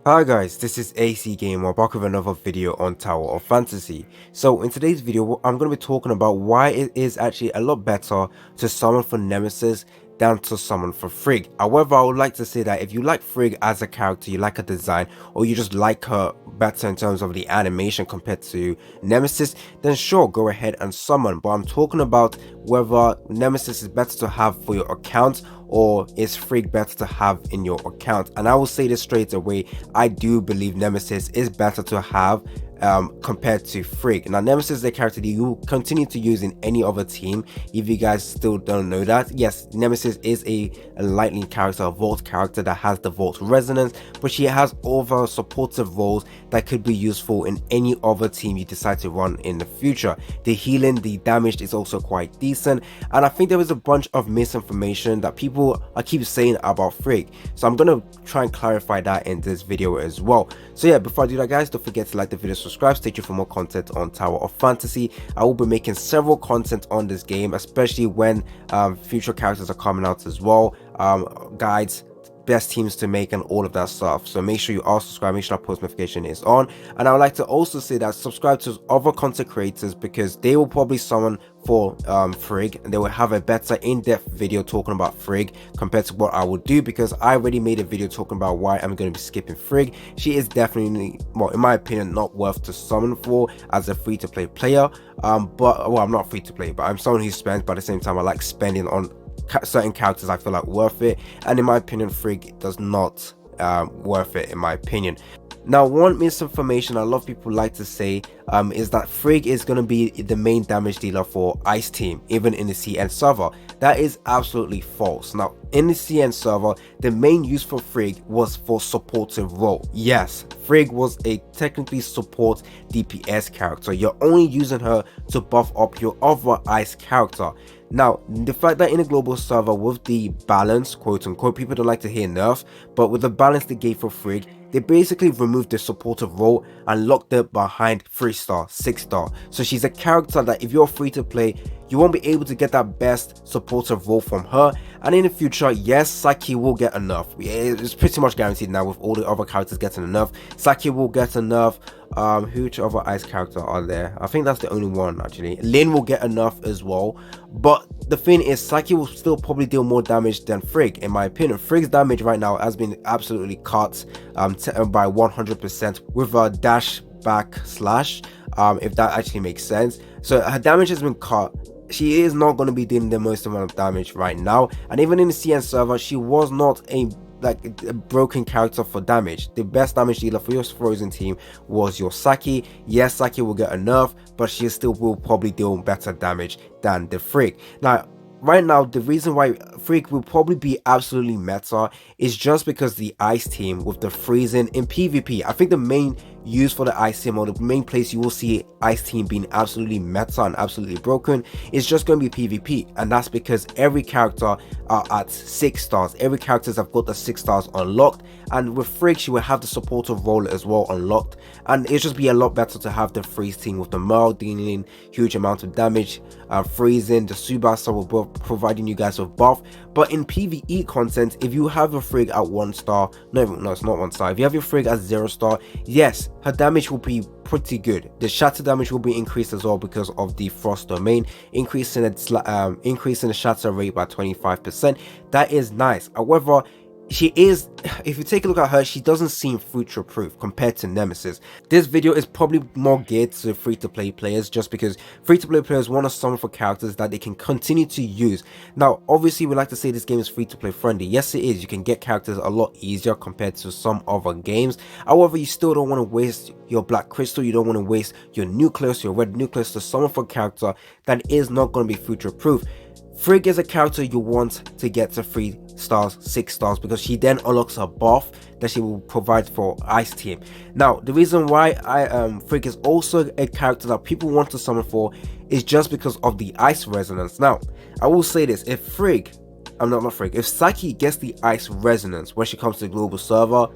Hi guys, this is AC Gamer back with another video on Tower of Fantasy. So in today's video, I'm going to be talking about why it is actually a lot better to summon for Nemesis than to summon for Frigg. However, I would like to say that if you like Frigg as a character, you like her design, or you just like her better in terms of the animation compared to Nemesis, then sure, go ahead and summon. But I'm talking about whether Nemesis is better to have for your account or is Frigg better to have in your account. And I will say this straight away, I do believe Nemesis is better to have compared to Frigg. Now Nemesis is a character that you continue to use in any other team. If you guys still don't know that, yes, Nemesis is a lightning character, a vault character that has the vault resonance, but she has other supportive roles that could be useful in any other team you decide to run in the future. The healing, the damage is also quite decent, and I think there is a bunch of misinformation that people keep saying about Frigg, so I'm gonna try and clarify that in this video as well. So yeah, before I do that guys, don't forget to like the video, subscribe, stay tuned for more content on Tower of Fantasy. I will be making several content on this game, especially when future characters are coming out as well, guides, best teams to make, and all of that stuff. So make sure you are subscribed, make sure that post notification is on. And I would like to also say that subscribe to other content creators, because they will probably summon for Frigg, and they will have a better in-depth video talking about Frigg compared to what I would do, because I already made a video talking about why I'm going to be skipping Frigg. She is definitely, well, in my opinion, not worth to summon for as a free-to-play player. But well, I'm not free to play, but I'm someone who spends, but at the same time I like spending on certain characters I feel like worth it, and in my opinion Frigg does not worth it in my opinion. Now, one misinformation a lot of people like to say is that Frigg is going to be the main damage dealer for Ice Team, even in the CN server. That is absolutely false. Now, in the CN server, the main use for Frigg was for supportive role. Yes, Frigg was a technically support DPS character. You're only using her to buff up your other Ice character. Now, the fact that in a global server with the balance, quote unquote, people don't like to hear nerf, but with the balance they gave for Frigg, they basically removed the supportive role and locked it behind 3-star, 6-star. So she's a character that if you're free to play, you won't be able to get that best supportive role from her. And in the future, yes, Saki will get a nerf. It's pretty much guaranteed now with all the other characters getting a nerf. Saki will get a nerf. Which other Ice character are there? I think that's the only one actually. Lin will get a nerf as well. But the thing is, Saki will still probably deal more damage than Frigg, in my opinion. Frigg's damage right now has been absolutely cut by 100% with a dash back slash, if that actually makes sense. So her damage has been cut. She is not going to be dealing the most amount of damage right now, and even in the CN server she was not a broken character for damage. The best damage dealer for your frozen team was your Saki. Yes, Saki will get a nerf, but she still will probably deal better damage than the Frigg. Now, right now, the reason why Frigg will probably be absolutely meta is just because the Ice Team with the freezing in PvP. I think the main use for the Ice Team, or the main place you will see Ice Team being absolutely meta and absolutely broken, is just going to be PvP, and that's because every character are at 6 stars. Every characters have got the 6 stars unlocked, and with Frigg she will have the supportive role as well unlocked, and it'll just be a lot better to have the freeze team with the Merle dealing huge amount of damage, freezing, the Subasa will be providing you guys with buff. But in PvE content, if you have a Frigg at 1 star, no, it's not 1 star, if you have your Frigg at 0 star, yes, her damage will be pretty good. The shatter damage will be increased as well because of the frost domain, increasing the shatter rate by 25%. That is nice. However, she is, if you take a look at her, she doesn't seem future proof compared to Nemesis. This video is probably more geared to free-to-play players, just because free-to-play players want to summon for characters that they can continue to use. Now, obviously, we like to say this game is free-to-play friendly. Yes, it is. You can get characters a lot easier compared to some other games. However, you still don't want to waste your Black Crystal, you don't want to waste your Nucleus, your Red Nucleus to summon for a character that is not going to be future proof. Frigg is a character you want to get to 3 stars, 6 stars, because she then unlocks a buff that she will provide for Ice Team. Now, the reason why Frigg is also a character that people want to summon for is just because of the Ice Resonance. Now, I will say this, if Frigg, if Saki gets the Ice Resonance when she comes to the global server,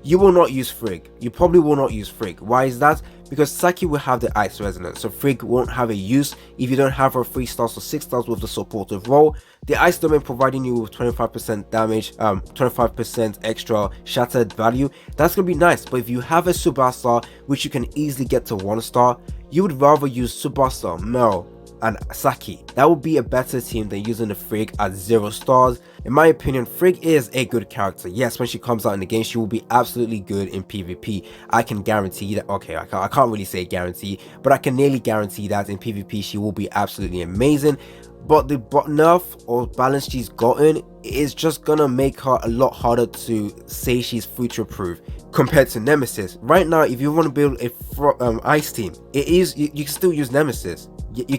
you will not use Frigg. You probably will not use Frigg. Why is that? Because Saki will have the ice resonance, so Frigg won't have a use if you don't have her 3 stars or 6 stars with the supportive role. The ice domain providing you with 25% damage, 25% extra shattered value, that's gonna be nice. But if you have a Subasa which you can easily get to 1 star, you would rather use Subasa, Mel, and Saki. That would be a better team than using the Frigg at 0 stars. In my opinion, Frigg is a good character. Yes, when she comes out in the game, she will be absolutely good in PvP. I can guarantee that. Okay, I can't really say guarantee, but I can nearly guarantee that in PvP she will be absolutely amazing. But the nerf or balance she's gotten is just gonna make her a lot harder to say she's future proof compared to Nemesis. Right now, if you want to build a ice team, you can still use Nemesis.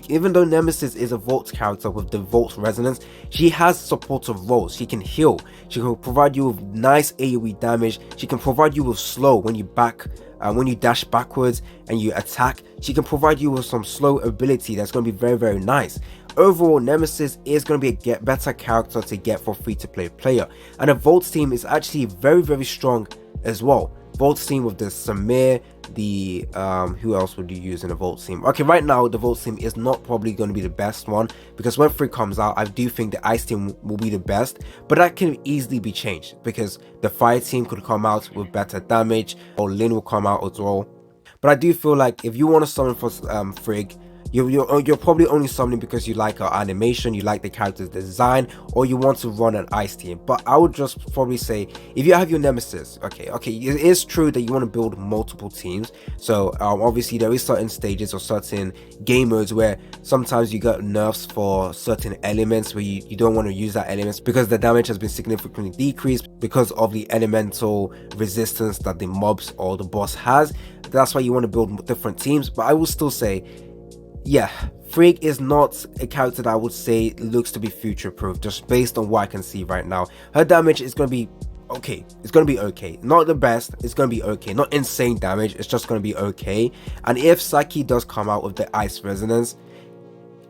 Even though Nemesis is a Volt character with the Volt resonance, she has supportive roles. She can heal, she can provide you with nice AoE damage, she can provide you with slow when you dash backwards and you attack. She can provide you with some slow ability that's going to be very nice. Overall, Nemesis is going to be a better character to get for free-to-play player, and the Volt team is actually very strong as well. Volt team with the Samir, the who else would you use in a Volt team? Okay, right now the Volt team is not probably going to be the best one, because when Frigg comes out, I do think the Ice team will be the best, but that can easily be changed because the Fire team could come out with better damage, or Lin will come out as well. But I do feel like if you want to summon for Frigg, you're probably only summoning because you like her animation, you like the character's design, or you want to run an ice team. But I would just probably say, if you have your Nemesis, okay, it is true that you want to build multiple teams. So obviously there is certain stages or certain game modes where sometimes you get nerfs for certain elements where you don't want to use that elements because the damage has been significantly decreased because of the elemental resistance that the mobs or the boss has. That's why you want to build different teams. But I will still say, yeah, Frigg is not a character that I would say looks to be future proof, just based on what I can see right now. Her damage is going to be okay. It's going to be okay. Not the best, it's going to be okay. Not insane damage, it's just going to be okay. And if Saki does come out with the ice resonance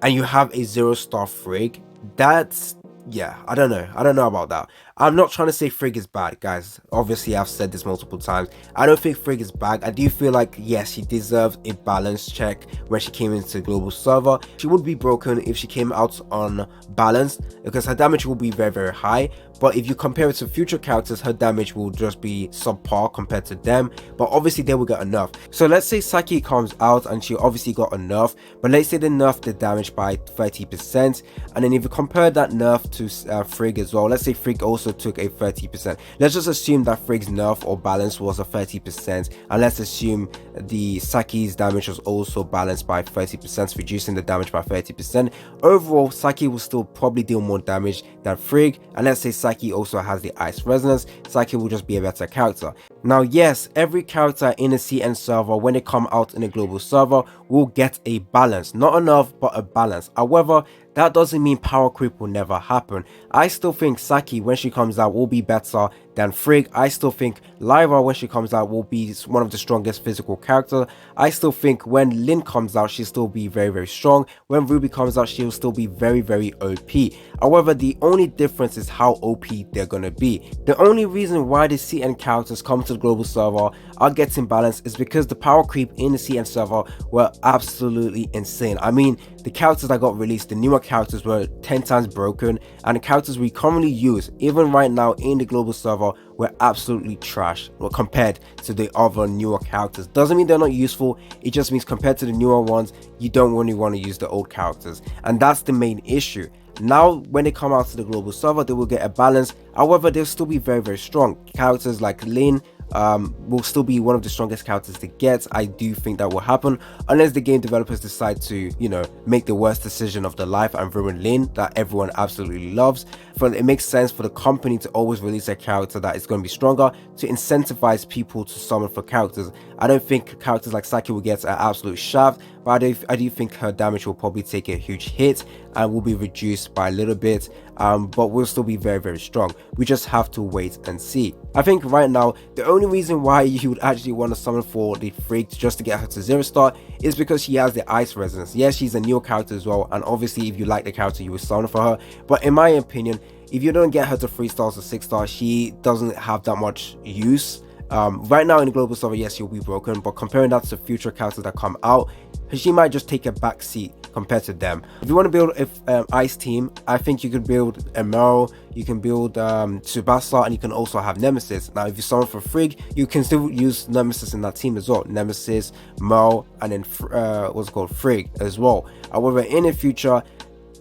and you have a 0-star Frigg, that's, yeah, I don't know about that. I'm not trying to say Frigg is bad, guys. Obviously, I've said this multiple times. I don't think Frigg is bad. I do feel like, yes, she deserved a balance check when she came into the global server. She would be broken if she came out unbalanced because her damage will be very high. But if you compare it to future characters, her damage will just be subpar compared to them. But obviously, they will get a nerf. So let's say Saki comes out and she obviously got a nerf. But let's say they nerfed the damage by 30%. And then if you compare that nerf to Frigg as well, let's say Frigg also took a 30%. Let's just assume that Frigg's nerf or balance was a 30%. And let's assume the Saki's damage was also balanced by 30%, reducing the damage by 30%. Overall, Saki will still probably deal more damage than Frigg. And let's say Saki also has the ice resonance, Saki will just be a better character. Now yes, every character in a CN server when they come out in a global server will get a balance, not enough but a balance. However, that doesn't mean power creep will never happen. I still think Saki when she comes out will be better than Frigg. I still think Lyra when she comes out will be one of the strongest physical characters. I still think when Lin comes out she'll still be very strong. When Ruby comes out she'll still be very OP. However, the only difference is how OP they're gonna be. The only reason why the CN characters come to the global server are getting balanced is because the power creep in the CN server were absolutely insane. I mean, the characters that got released, the newer characters were 10 times broken, and the characters we currently use, even right now in the global server, were absolutely trash compared to the other newer characters. Doesn't mean they're not useful, it just means compared to the newer ones, you don't really want to use the old characters, and that's the main issue. Now when they come out to the global server, they will get a balance. However, they'll still be very strong. Characters like Lin will still be one of the strongest characters to get. I do think that will happen unless the game developers decide to, you know, make the worst decision of their life and ruin Lin that everyone absolutely loves. It makes sense for the company to always release a character that is going to be stronger to incentivize people to summon for characters. I don't think characters like Saki will get an absolute shaft, but I do think her damage will probably take a huge hit and will be reduced by a little bit, but will still be very strong. We just have to wait and see. I think right now the only reason why you would actually want to summon for the Frigg just to get her to 0-star is because she has the ice resonance. Yes, she's a new character as well, and obviously if you like the character you will summon for her, but in my opinion, if you don't get her to 3 stars or 6 stars, she doesn't have that much use Right now in the global server, yes, you'll be broken, but comparing that to future characters that come out, she might just take a back seat compared to them. If you want to build a ice team, I think you could build Emerald, you can build Tsubasa, and you can also have Nemesis. Now if you summon for Frigg, you can still use Nemesis in that team as well. Nemesis, Merle, and then what's it called, Frigg as well. However, in the future,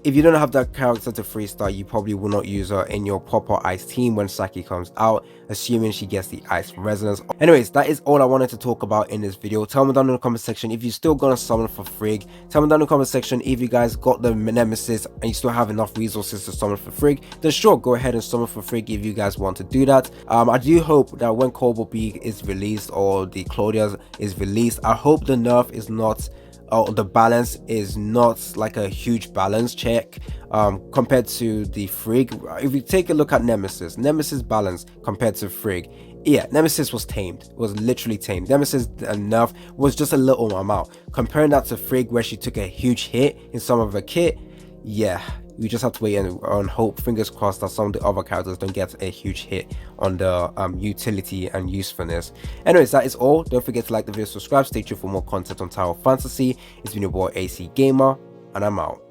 if you don't have that character to freestyle, you probably will not use her in your proper ice team when Saki comes out, assuming she gets the ice resonance. Anyways, that is all I wanted to talk about in this video. Tell me down in the comment section if you're still gonna summon for Frigg. Tell me down in the comment section if you guys got the Nemesis and you still have enough resources to summon for Frigg. Then sure, go ahead and summon for Frigg if you guys want to do that. I do hope that when Cobble B is released, or the Claudia's is released, I hope the nerf is not, the balance is not like a huge balance check compared to the Frigg. If you take a look at Nemesis balance compared to Frigg, yeah, Nemesis was tamed, was literally tamed. Nemesis nerf was just a little amount. Comparing that to Frigg, where she took a huge hit in some of her kit, yeah, we just have to wait and hope, fingers crossed, that some of the other characters don't get a huge hit on the utility and usefulness. Anyways, that is all. Don't forget to like the video, subscribe, stay tuned for more content on Tower Fantasy. It's been your boy AC Gamer, and I'm out.